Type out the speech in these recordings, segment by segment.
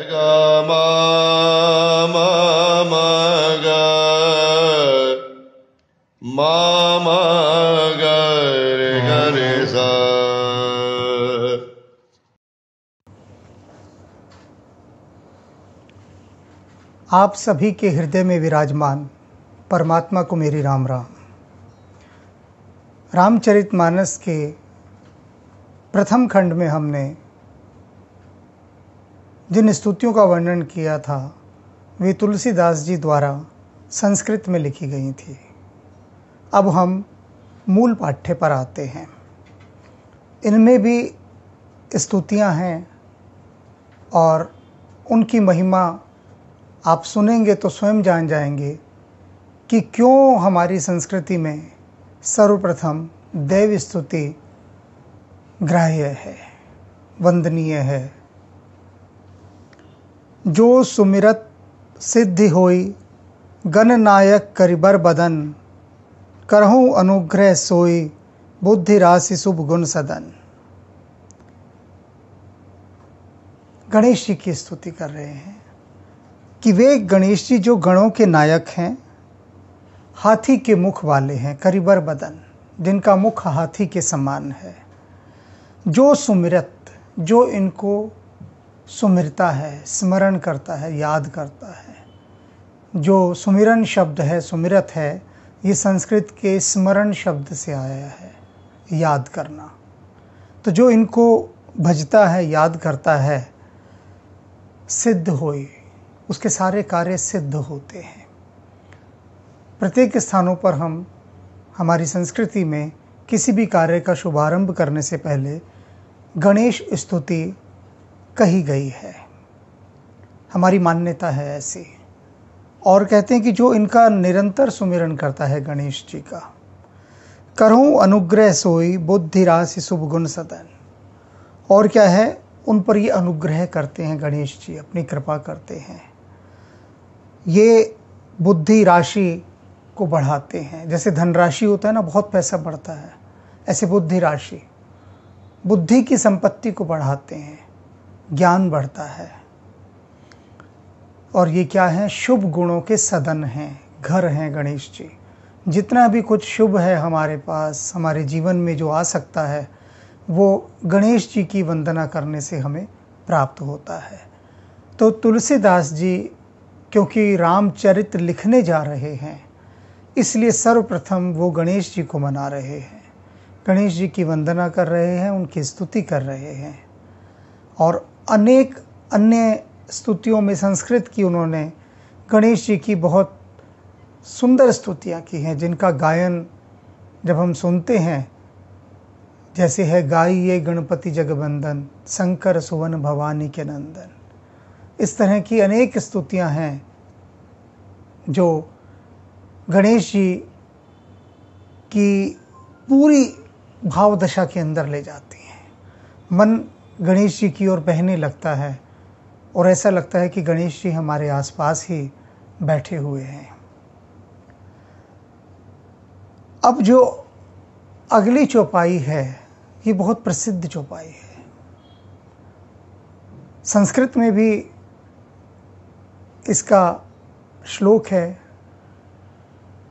ग म म म ग म म ग रे ग रे सा। आप सभी के हृदय में विराजमान परमात्मा को मेरी राम राम। रामचरितमानस के प्रथम खंड में हमने जिन स्तुतियों का वर्णन किया था वे तुलसीदास जी द्वारा संस्कृत में लिखी गई थी। अब हम मूल पाठ्य पर आते हैं। इनमें भी स्तुतियां हैं और उनकी महिमा आप सुनेंगे तो स्वयं जान जाएंगे कि क्यों हमारी संस्कृति में सर्वप्रथम देव स्तुति ग्राह्य है, वंदनीय है। जो सुमिरत सिद्धि होई गणनायक करिबर बदन, करहूँ अनुग्रह सोई बुद्धि राशि शुभ गुण सदन। गणेश जी की स्तुति कर रहे हैं कि वे गणेश जी जो गणों के नायक हैं, हाथी के मुख वाले हैं, करिबर बदन, जिनका मुख हाथी के समान है। जो सुमिरत, जो इनको सुमिरता है, स्मरण करता है, याद करता है। जो सुमिरन शब्द है, सुमिरत है, ये संस्कृत के स्मरण शब्द से आया है, याद करना। तो जो इनको भजता है, याद करता है, सिद्ध होई, उसके सारे कार्य सिद्ध होते हैं। प्रत्येक स्थानों पर हमारी संस्कृति में किसी भी कार्य का शुभारंभ करने से पहले गणेश स्तुति कही गई है। हमारी मान्यता है ऐसी। और कहते हैं कि जो इनका निरंतर सुमिरन करता है गणेश जी का, करहूँ अनुग्रह सोई बुद्धि राशि शुभ गुण सदन। और क्या है, उन पर ये अनुग्रह करते हैं गणेश जी, अपनी कृपा करते हैं। ये बुद्धि राशि को बढ़ाते हैं। जैसे धनराशि होता है ना, बहुत पैसा बढ़ता है, ऐसे बुद्धि राशि, बुद्धि की संपत्ति को बढ़ाते हैं, ज्ञान बढ़ता है। और ये क्या है, शुभ गुणों के सदन हैं, घर हैं गणेश जी। जितना भी कुछ शुभ है हमारे पास, हमारे जीवन में जो आ सकता है, वो गणेश जी की वंदना करने से हमें प्राप्त होता है। तो तुलसीदास जी क्योंकि रामचरित लिखने जा रहे हैं, इसलिए सर्वप्रथम वो गणेश जी को मना रहे हैं, गणेश जी की वंदना कर रहे हैं, उनकी स्तुति कर रहे हैं। और अनेक अन्य स्तुतियों में संस्कृत की उन्होंने गणेश जी की बहुत सुंदर स्तुतियाँ की हैं, जिनका गायन जब हम सुनते हैं, जैसे है गाइए गणपति जगवंदन, शंकर सुवन भवानी के नंदन। इस तरह की अनेक स्तुतियाँ हैं जो गणेश जी की पूरी भाव दशा के अंदर ले जाती हैं। मन गणेश जी की ओर बहने लगता है और ऐसा लगता है कि गणेश जी हमारे आसपास ही बैठे हुए हैं। अब जो अगली चौपाई है, ये बहुत प्रसिद्ध चौपाई है। संस्कृत में भी इसका श्लोक है,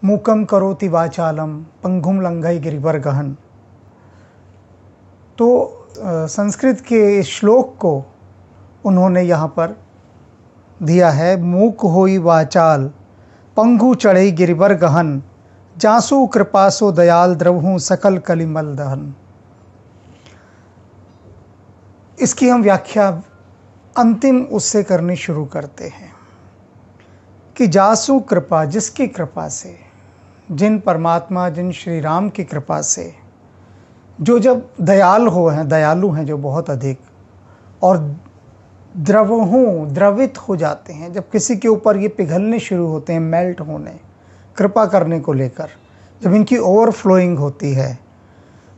मूकम करोति वाचालम पंगुम लंघय गिरिवर गहन। तो संस्कृत के इस श्लोक को उन्होंने यहाँ पर दिया है, मूक होई वाचाल पंगु चढ़ई गिरिवर गहन, जासु कृपासो दयाल द्रवहूँ सकल कलिमल दहन। इसकी हम व्याख्या अंतिम उससे करनी शुरू करते हैं कि जासु कृपा, जिसकी कृपा से, जिन परमात्मा, जिन श्री राम की कृपा से, जो जब दयालु हैं जो बहुत अधिक, और द्रवित हो जाते हैं, जब किसी के ऊपर ये पिघलने शुरू होते हैं, मेल्ट होने, कृपा करने को लेकर, जब इनकी ओवरफ्लोइंग होती है,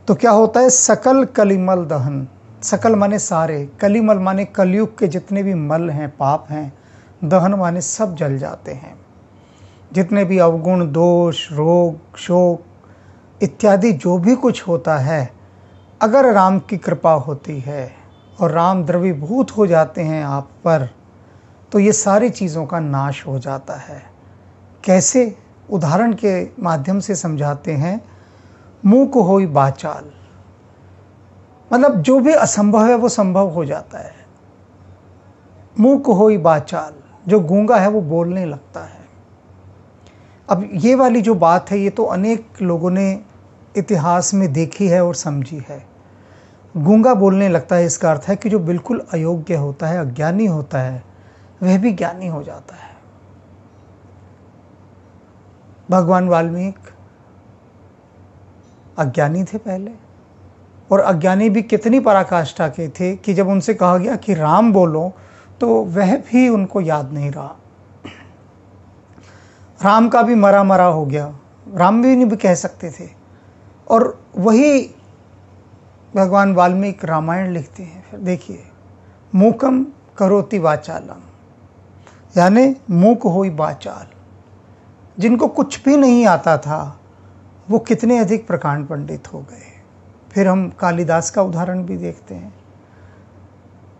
तो क्या होता है, सकल कलिमल दहन। सकल माने सारे, कलिमल माने कलयुग के जितने भी मल हैं, पाप हैं, दहन माने सब जल जाते हैं। जितने भी अवगुण, दोष, रोग, शोक इत्यादि जो भी कुछ होता है, अगर राम की कृपा होती है और राम द्रवीभूत हो जाते हैं आप पर, तो ये सारी चीज़ों का नाश हो जाता है। कैसे? उदाहरण के माध्यम से समझाते हैं। मुँह को होई बाचाल, मतलब जो भी असंभव है वो संभव हो जाता है। मुँह को होई बाचाल, जो गूंगा है वो बोलने लगता है। अब ये वाली जो बात है ये तो अनेक लोगों ने इतिहास में देखी है और समझी है। गूंगा बोलने लगता है, इसका अर्थ है कि जो बिल्कुल अयोग्य होता है, अज्ञानी होता है, वह भी ज्ञानी हो जाता है। भगवान वाल्मीकि अज्ञानी थे पहले, और अज्ञानी भी कितनी पराकाष्ठा के थे कि जब उनसे कहा गया कि राम बोलो तो वह भी उनको याद नहीं रहा। राम का भी मरा मरा हो गया, राम भी नहीं कह सकते थे। और वही भगवान वाल्मीकि रामायण लिखते हैं। फिर देखिए, मूकम करोति वाचालम, यानी मूक होई बाचाल। जिनको कुछ भी नहीं आता था वो कितने अधिक प्रकांड पंडित हो गए। फिर हम कालिदास का उदाहरण भी देखते हैं।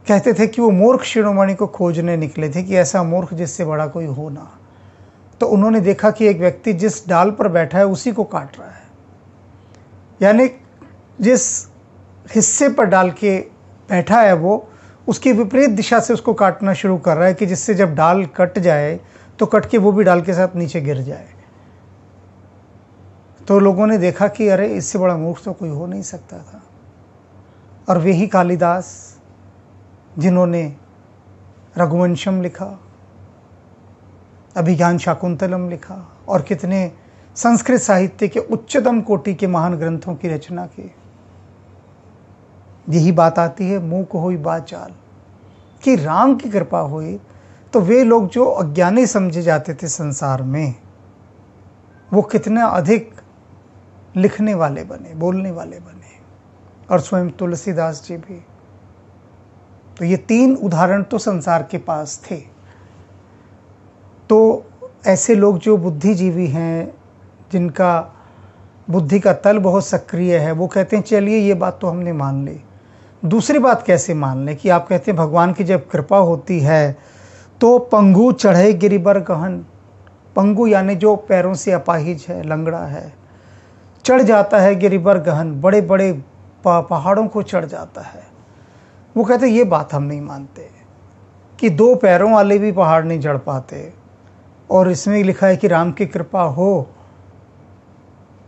कहते थे कि वो मूर्ख शिरोमणि को खोजने निकले थे कि ऐसा मूर्ख जिससे बड़ा कोई हो ना। तो उन्होंने देखा कि एक व्यक्ति जिस डाल पर बैठा है उसी को काट रहा है, यानी जिस हिस्से पर डाल के बैठा है वो उसकी विपरीत दिशा से उसको काटना शुरू कर रहा है कि जिससे जब डाल कट जाए तो कट के वो भी डाल के साथ नीचे गिर जाए। तो लोगों ने देखा कि अरे इससे बड़ा मूर्ख तो कोई हो नहीं सकता था। और वही कालिदास जिन्होंने रघुवंशम लिखा, अभिज्ञान शाकुंतलम लिखा और कितने संस्कृत साहित्य के उच्चतम कोटि के महान ग्रंथों की रचना की। यही बात आती है मुँह को होई बाचाल, कि राम की कृपा हुई तो वे लोग जो अज्ञानी समझे जाते थे संसार में, वो कितने अधिक लिखने वाले बने, बोलने वाले बने। और स्वयं तुलसीदास जी भी। तो ये 3 उदाहरण तो संसार के पास थे। तो ऐसे लोग जो बुद्धिजीवी हैं, जिनका बुद्धि का तल बहुत सक्रिय है, वो कहते हैं चलिए ये बात तो हमने मान ली। दूसरी बात कैसे मान लें कि आप कहते हैं भगवान की जब कृपा होती है तो पंगु चढ़े गिरिबर गहन। पंगु यानी जो पैरों से अपाहिज है, लंगड़ा है, चढ़ जाता है गिरिबर गहन, बड़े बड़े पहाड़ों को चढ़ जाता है। वो कहते ये बात हम नहीं मानते कि 2 पैरों वाले भी पहाड़ नहीं चढ़ पाते। और इसमें लिखा है कि राम की कृपा हो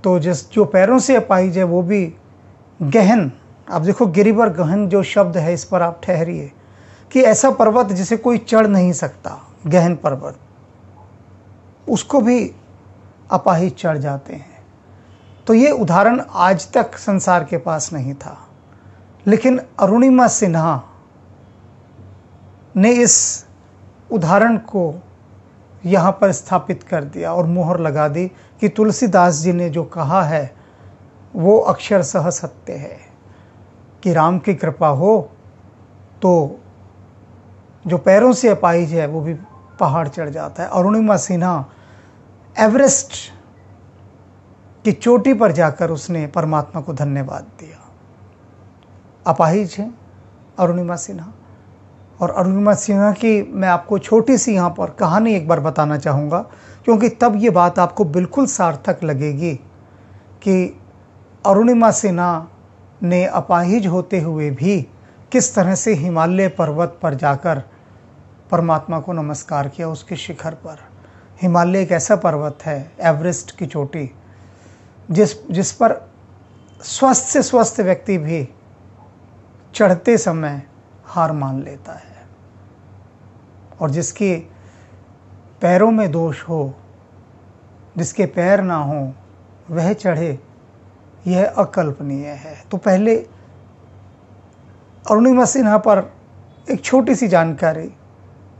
तो जो पैरों से अपाहिज है वो भी गहन। अब देखो गिरिबर गहन जो शब्द है, इस पर आप ठहरिए कि ऐसा पर्वत जिसे कोई चढ़ नहीं सकता, गहन पर्वत, उसको भी अपाहिज चढ़ जाते हैं। तो ये उदाहरण आज तक संसार के पास नहीं था, लेकिन अरुणिमा सिन्हा ने इस उदाहरण को यहाँ पर स्थापित कर दिया और मोहर लगा दी कि तुलसीदास जी ने जो कहा है वो अक्षरशः सत्य है कि राम की कृपा हो तो जो पैरों से अपाहिज है वो भी पहाड़ चढ़ जाता है। अरुणिमा सिन्हा एवरेस्ट की चोटी पर जाकर उसने परमात्मा को धन्यवाद दिया। अपाहिज है अरुणिमा सिन्हा। और अरुणिमा सिन्हा की मैं आपको छोटी सी यहाँ पर कहानी एक बार बताना चाहूँगा, क्योंकि तब ये बात आपको बिल्कुल सार्थक लगेगी कि अरुणिमा सिन्हा ने अपाहिज होते हुए भी किस तरह से हिमालय पर्वत पर जाकर परमात्मा को नमस्कार किया। उसके शिखर पर, हिमालय एक ऐसा पर्वत है, एवरेस्ट की चोटी, जिस पर स्वस्थ से स्वस्थ व्यक्ति भी चढ़ते समय हार मान लेता है। और जिसके पैरों में दोष हो, जिसके पैर ना हो, वह चढ़े, यह अकल्पनीय है। तो पहले अरुणिमा सिन्हा पर एक छोटी सी जानकारी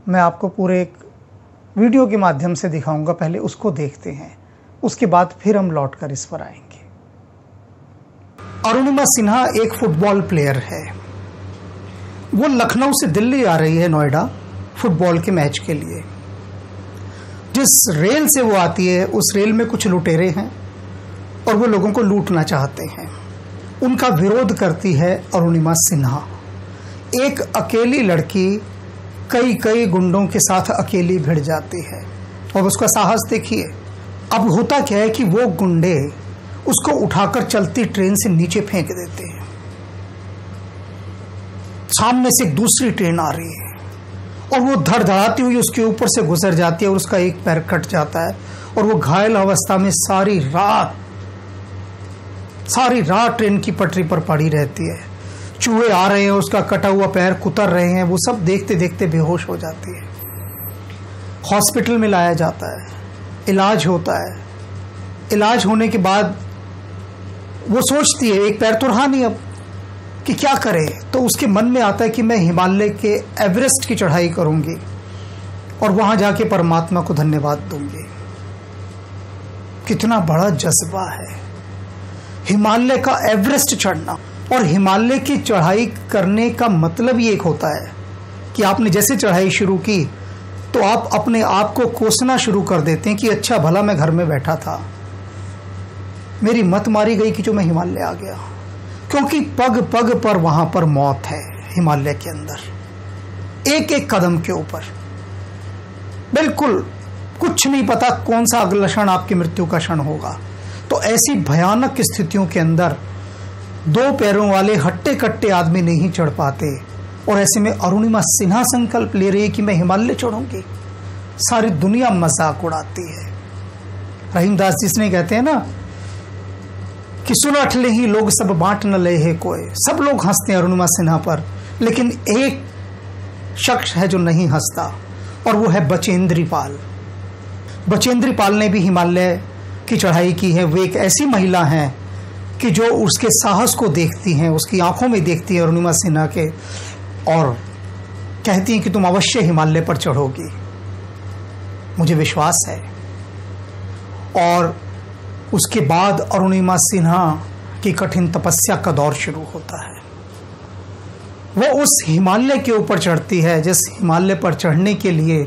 मैं आपको पूरे एक वीडियो के माध्यम से दिखाऊंगा। पहले उसको देखते हैं, उसके बाद फिर हम लौटकर इस पर आएंगे। अरुणिमा सिन्हा एक फुटबॉल प्लेयर है। वो लखनऊ से दिल्ली आ रही है, नोएडा, फुटबॉल के मैच के लिए। जिस रेल से वो आती है उस रेल में कुछ लुटेरे हैं और वो लोगों को लूटना चाहते हैं। उनका विरोध करती है अरुणिमा सिन्हा। एक अकेली लड़की कई कई गुंडों के साथ अकेली भिड़ जाती है। और उसका साहस देखिए। अब होता क्या है कि वो गुंडे उसको उठाकर चलती ट्रेन से नीचे फेंक देते हैं। सामने से एक दूसरी ट्रेन आ रही है और वो धड़धड़ाती हुई उसके ऊपर से गुजर जाती है और उसका एक पैर कट जाता है और वो घायल अवस्था में सारी रात ट्रेन की पटरी पर पड़ी रहती है। चूहे आ रहे हैं, उसका कटा हुआ पैर कुतर रहे हैं, वो सब देखते देखते बेहोश हो जाती है। हॉस्पिटल में लाया जाता है, इलाज होता है। इलाज होने के बाद वो सोचती है, एक पैर तो रहा नहीं अब, कि क्या करे। तो उसके मन में आता है कि मैं हिमालय के एवरेस्ट की चढ़ाई करूंगी और वहां जाके परमात्मा को धन्यवाद दूंगी। कितना बड़ा जज्बा है हिमालय का एवरेस्ट चढ़ना। और हिमालय की चढ़ाई करने का मतलब ये एक होता है कि आपने जैसे चढ़ाई शुरू की तो आप अपने आप को कोसना शुरू कर देते हैं कि अच्छा भला मैं घर में बैठा था, मेरी मत मारी गई कि जो मैं हिमालय आ गया। क्योंकि पग पग पर वहां पर मौत है हिमालय के अंदर, एक एक कदम के ऊपर। बिल्कुल कुछ नहीं पता कौन सा अगला क्षण आपकी मृत्यु का क्षण होगा। तो ऐसी भयानक स्थितियों के अंदर दो पैरों वाले हट्टे कट्टे आदमी नहीं चढ़ पाते। और ऐसे में अरुणिमा सिन्हा संकल्प ले रही है कि मैं हिमालय चढ़ूंगी। सारी दुनिया मजाक उड़ाती है। रहीमदास जी ने कहते हैं ना कि सुलट ले ही लोग सब बांट न ले है कोई। सब लोग हंसते हैं अरुणिमा सिन्हा पर, लेकिन एक शख्स है जो नहीं हंसता और वो है बचेंद्री पाल। बचेंद्री पाल ने भी हिमालय की चढ़ाई की है। वो एक ऐसी महिला हैं कि जो उसके साहस को देखती हैं, उसकी आंखों में देखती है अरुणिमा सिन्हा के, और कहती हैं कि तुम अवश्य हिमालय पर चढ़ोगी, मुझे विश्वास है। और उसके बाद अरुणिमा सिन्हा की कठिन तपस्या का दौर शुरू होता है। वो उस हिमालय के ऊपर चढ़ती है जिस हिमालय पर चढ़ने के लिए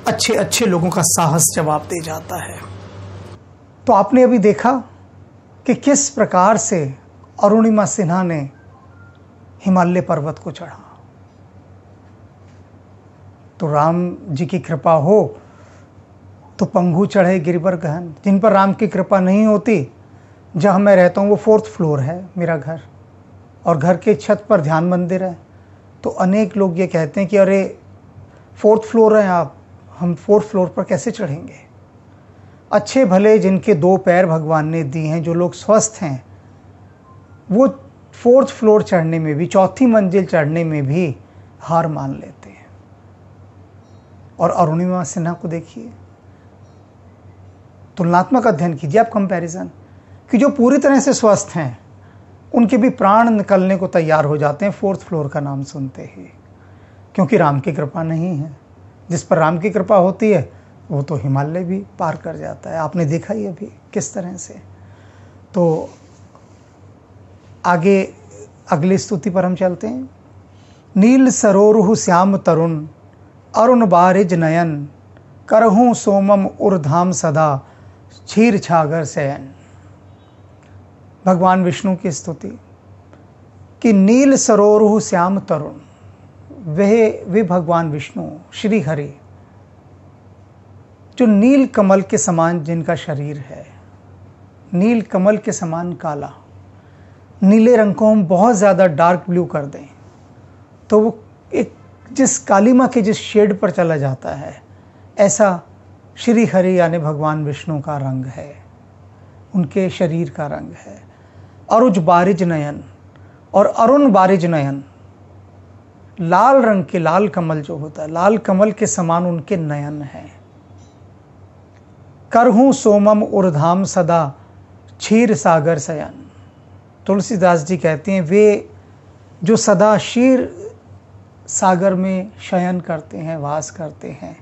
अच्छे अच्छे लोगों का साहस जवाब दे जाता है। तो आपने अभी देखा कि किस प्रकार से अरुणिमा सिन्हा ने हिमालय पर्वत को चढ़ा। तो राम जी की कृपा हो तो पंगु चढ़े गिरिवर गहन। जिन पर राम की कृपा नहीं होती, जहाँ मैं रहता हूँ वो 4th फ्लोर है मेरा घर, और घर के छत पर ध्यान मंदिर है। तो अनेक लोग ये कहते हैं कि अरे 4th फ्लोर है आप, हम 4th फ्लोर पर कैसे चढ़ेंगे। अच्छे भले जिनके 2 पैर भगवान ने दिए हैं, जो लोग स्वस्थ हैं, वो 4th फ्लोर चढ़ने में भी, 4थी मंजिल चढ़ने में भी हार मान लेते हैं। और अरुणिमा सिन्हा को देखिए, तुलनात्मक अध्ययन कीजिए आप, कंपैरिजन, कि जो पूरी तरह से स्वस्थ हैं उनके भी प्राण निकलने को तैयार हो जाते हैं 4th फ्लोर का नाम सुनते ही, क्योंकि राम की कृपा नहीं है। जिस पर राम की कृपा होती है वो तो हिमालय भी पार कर जाता है। आपने देखा ही अभी किस तरह से। तो आगे अगली स्तुति पर हम चलते हैं। नील सरोरुहु श्याम तरुण अरुण बारिज नयन करहूँ सोमम उर्धाम सदा क्षीर छागर शयन। भगवान विष्णु की स्तुति कि नील सरोरुहु श्याम तरुण, वे भगवान विष्णु श्री हरि जो नील कमल के समान जिनका शरीर है, नील कमल के समान काला। नीले रंग को हम बहुत ज़्यादा डार्क ब्लू कर दें तो वो एक जिस कालीमा के जिस शेड पर चला जाता है, ऐसा श्री हरि यानी भगवान विष्णु का रंग है, उनके शरीर का रंग है। अरुज बारिज नयन, और अरुण बारिज नयन, लाल रंग के, लाल कमल जो होता है, लाल कमल के समान उनके नयन हैं। करहूँ सोमम उर्धाम सदा क्षीर सागर शयन। तुलसीदास जी कहते हैं वे जो सदा क्षीर सागर में शयन करते हैं, वास करते हैं,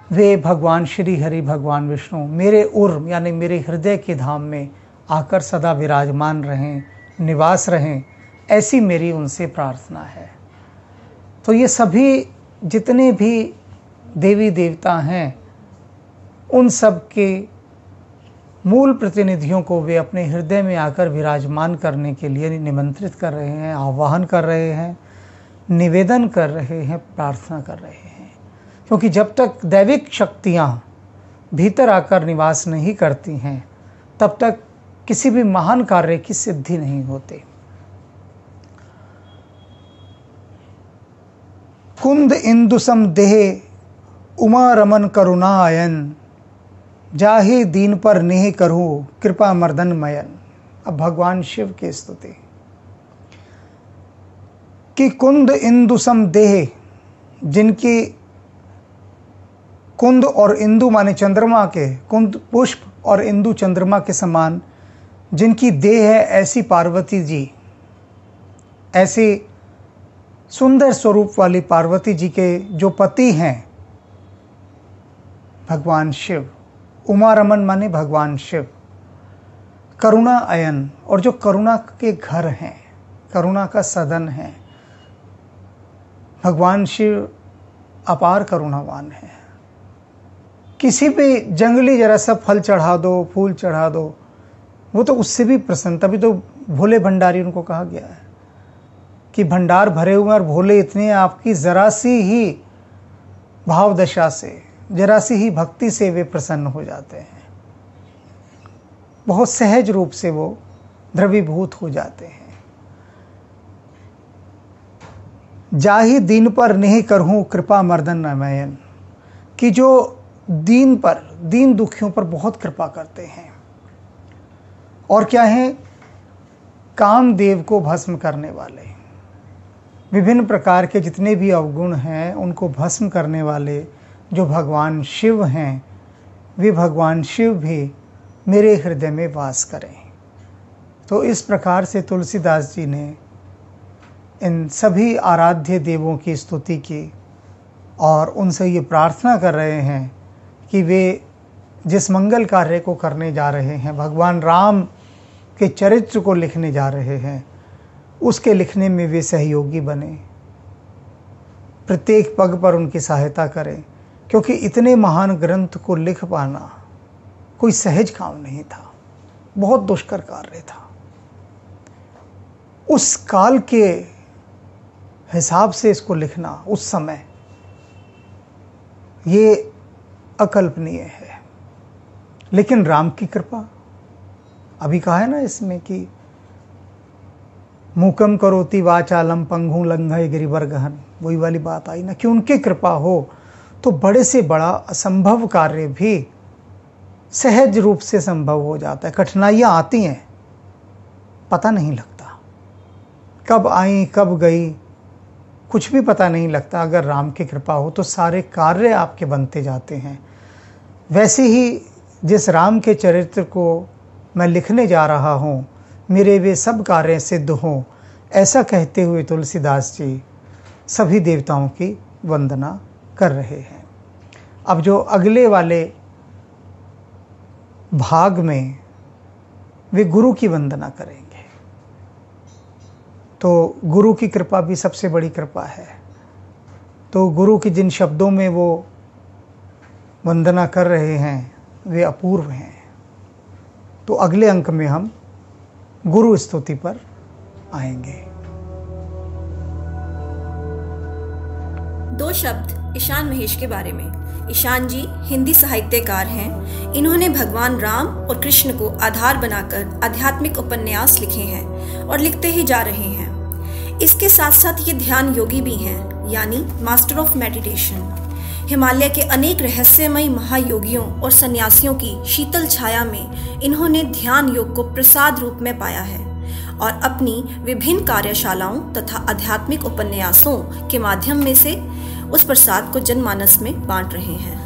वे भगवान श्री हरि भगवान विष्णु मेरे उर्म यानी मेरे हृदय के धाम में आकर सदा विराजमान रहें, निवास रहें, ऐसी मेरी उनसे प्रार्थना है। तो ये सभी जितने भी देवी देवता हैं, उन सब के मूल प्रतिनिधियों को वे अपने हृदय में आकर विराजमान करने के लिए निमंत्रित कर रहे हैं, आह्वान कर रहे हैं निवेदन कर रहे हैं, प्रार्थना कर रहे हैं। क्योंकि जब तक दैविक शक्तियाँ भीतर आकर निवास नहीं करती हैं, तब तक किसी भी महान कार्य की सिद्धि नहीं होती। कुंद इंदु सम देह उमा रमन करुणायन, जाहि दीन पर नेह करूँ कृपा मर्दन मयन। अब भगवान शिव की स्तुति कि कुंद इंदु सम देह, जिनकी कुंद और इंदु माने चंद्रमा के, कुंद पुष्प और इंदु चंद्रमा के समान जिनकी देह है, ऐसी पार्वती जी, ऐसी सुंदर स्वरूप वाली पार्वती जी के जो पति हैं भगवान शिव, उमा रमन माने भगवान शिव, करुणा अयन, और जो करुणा के घर हैं, करुणा का सदन है। भगवान शिव अपार करुणावान है। किसी भी जंगली जरा सा फल चढ़ा दो, फूल चढ़ा दो, वो तो उससे भी प्रसन्न। तभी तो भोले भंडारी उनको कहा गया है कि भंडार भरे हुए और भोले इतने, आपकी जरा सी ही भाव दशा से, जरा सी ही भक्ति से वे प्रसन्न हो जाते हैं। बहुत सहज रूप से वो द्रवीभूत हो जाते हैं। जाहि दीन पर नेह करहूँ कृपा मर्दन नमयन, कि जो दीन पर, दीन दुखियों पर बहुत कृपा करते हैं। और क्या है? कामदेव को भस्म करने वाले, विभिन्न प्रकार के जितने भी अवगुण हैं उनको भस्म करने वाले जो भगवान शिव हैं, वे भगवान शिव भी मेरे हृदय में वास करें। तो इस प्रकार से तुलसीदास जी ने इन सभी आराध्य देवों की स्तुति की और उनसे ये प्रार्थना कर रहे हैं कि वे जिस मंगल कार्य को करने जा रहे हैं, भगवान राम के चरित्र को लिखने जा रहे हैं, उसके लिखने में वे सहयोगी बने, प्रत्येक पग पर उनकी सहायता करें। क्योंकि इतने महान ग्रंथ को लिख पाना कोई सहज काम नहीं था, बहुत दुष्कर कार्य था। उस काल के हिसाब से इसको लिखना उस समय, ये अकल्पनीय है। लेकिन राम की कृपा, अभी कहा है ना इसमें कि मूकम करोति वाचालम पंगु लंघय गिरिवर गहन, वही वाली बात आई ना कि उनकी कृपा हो तो बड़े से बड़ा असंभव कार्य भी सहज रूप से संभव हो जाता है। कठिनाइयाँ आती हैं, पता नहीं लगता कब आई कब गई, कुछ भी पता नहीं लगता। अगर राम की कृपा हो तो सारे कार्य आपके बनते जाते हैं। वैसे ही जिस राम के चरित्र को मैं लिखने जा रहा हूँ, मेरे वे सब कार्य सिद्ध हों, ऐसा कहते हुए तुलसीदास जी सभी देवताओं की वंदना कर रहे हैं। अब जो अगले वाले भाग में वे गुरु की वंदना करेंगे। तो गुरु की कृपा भी सबसे बड़ी कृपा है। तो गुरु की जिन शब्दों में वो वंदना कर रहे हैं वे अपूर्व हैं। तो अगले अंक में हम गुरु स्तुति पर आएंगे। 2 शब्द ईशान महेश के बारे में। ईशान जी हिंदी साहित्यकार हैं। इन्होंने भगवान राम और कृष्ण को आधार बनाकर आध्यात्मिक उपन्यास लिखे हैं और लिखते ही जा रहे हैं। इसके साथ साथ ये ध्यान योगी भी हैं, यानी मास्टर ऑफ मेडिटेशन। हिमालय के अनेक रहस्यमयी महायोगियों और सन्यासियों की शीतल छाया में इन्होंने ध्यान योग को प्रसाद रूप में पाया है और अपनी विभिन्न कार्यशालाओं तथा आध्यात्मिक उपन्यासों के माध्यम में से उस प्रसाद को जनमानस में बांट रहे हैं।